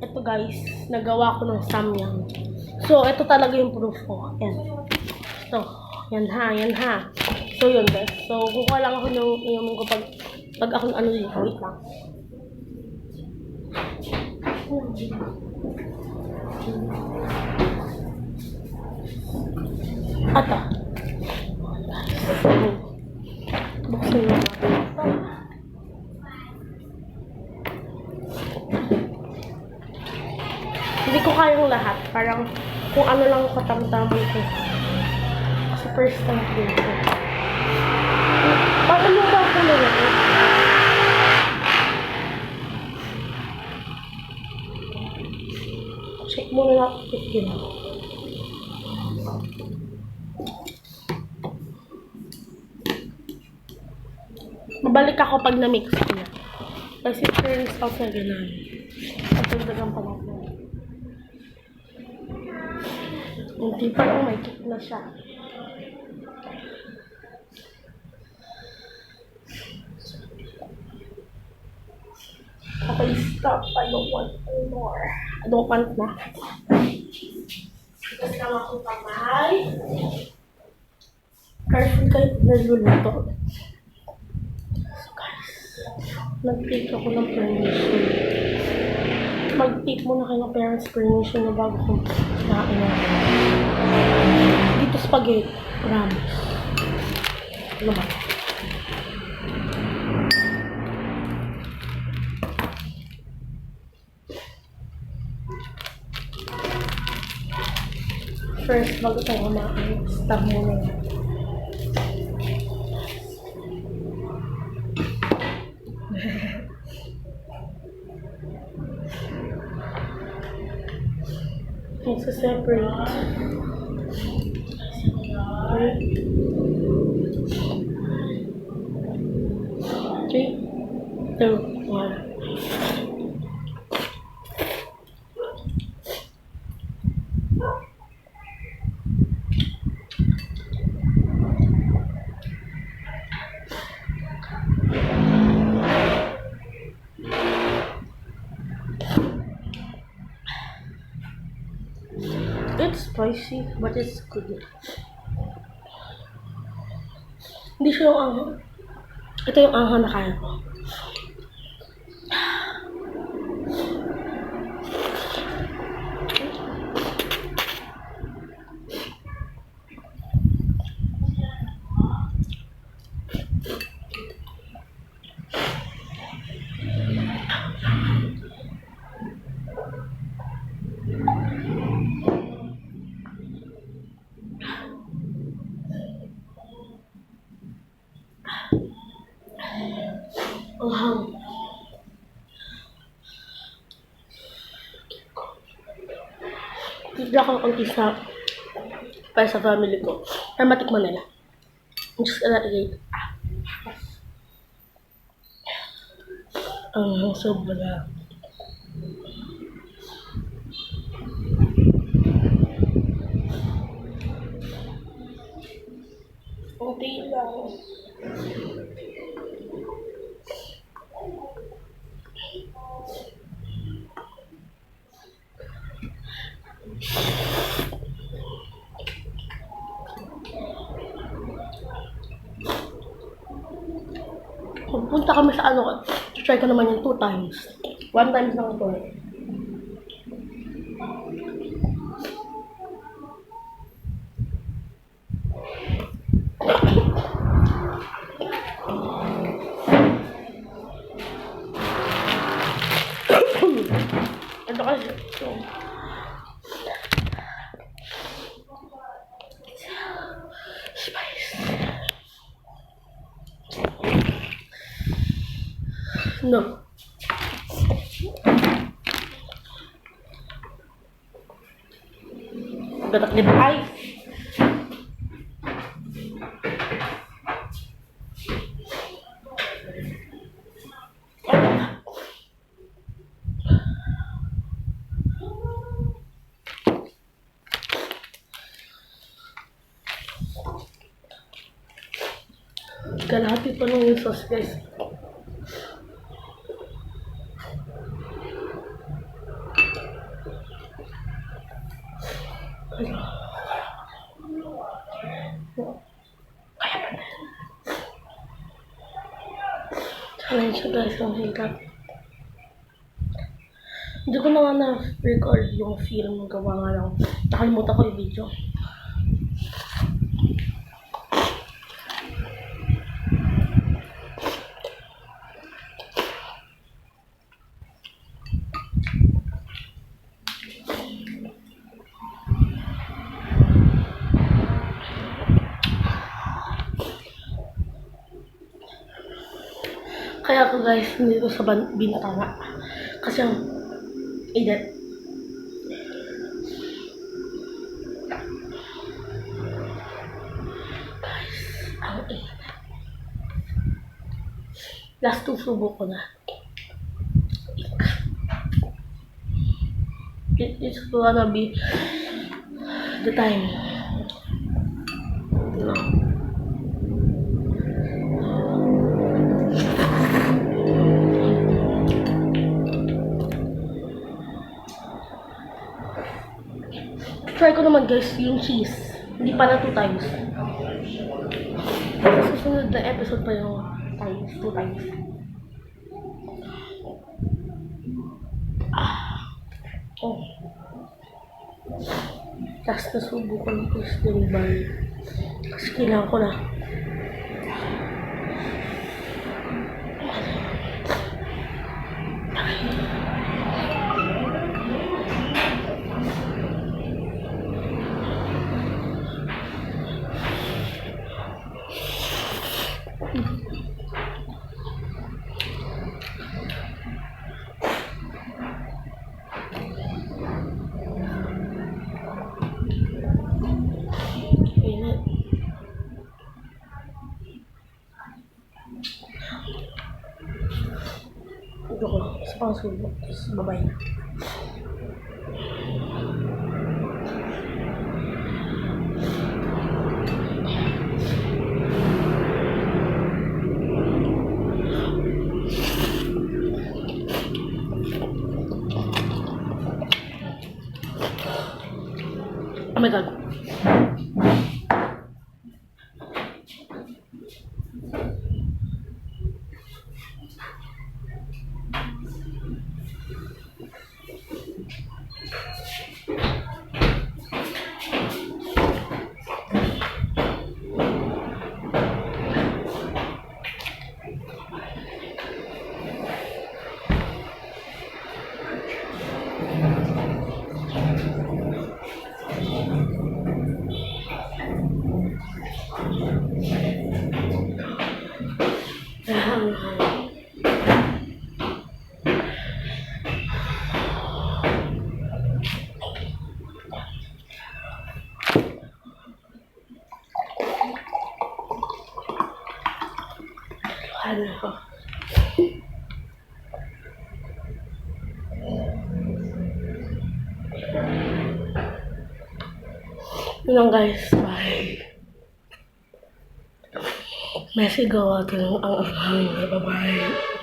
ito guys, nagawa ko ng samyang. So, ito talaga yung proof ko. Yan. Ito. Yan ha. So, yun guys. So, kukuha lang ako ng inumin ko pag ako ano dito. Wait lang. Ito. Buksan mo natin. Hindi ko kayang lahat. Parang kung ano lang katamtaman ko. Kasi first time ko ito. Paano mo ba ako na ito? Check muna natin ito. Mabalik ako pag na-mix ko na. Kasi turns out na gano'n. At dagdagan pa natin. Hindi pa lang may kick na siya. Okay, stop. I don't want more. I don't want na. Kasi lang akong kamay. Careful kayo naluluto. So guys, nag-take ako ng permission. Mag-take muna kayo ng parents' permission na bago kong kinain. Dito spaghetti. Promise. Ano ba? First, bago tayo kumain, stop muna yan. Separate. 3, 2, 1. It's spicy, but it's good. Hindi siya yung anghang. Ito yung anghang na kaya ko. Anghang. Bigla akong konti para sa family ko. Para matikman nila. I'm just gonna eat. Sobra. Konti lang. Punta kami sa ano, try ko naman yung 2 times. 1 time lang ito. Ito kasi ito. Spice. No. Gatak din ay. Kalahati pa lang yung sauce, guys. Kaya pa na. Challenge siya guys, ang hirap. Hindi ko na nga na-record yung film. Gawa nga lang. Nakalimutan ko yung video. Kaya ako guys, hindi ko sa bintana. Kasi ang edit. Guys, ang edit. Last 2 subo ko na. It's gonna be the time. No. Try ko naman guys yung cheese. Hindi pala 2 times. Sa susunod na episode pa yung times, 2 times. Oh. Last na subo ko ng Christian Bar. Kasi kailangan ko na. Ito ko lang. Isa pang subo. Tapos babay na. Oh my god. Ano ko? Yun lang guys, bye. Messi gawa ito ang bye-bye.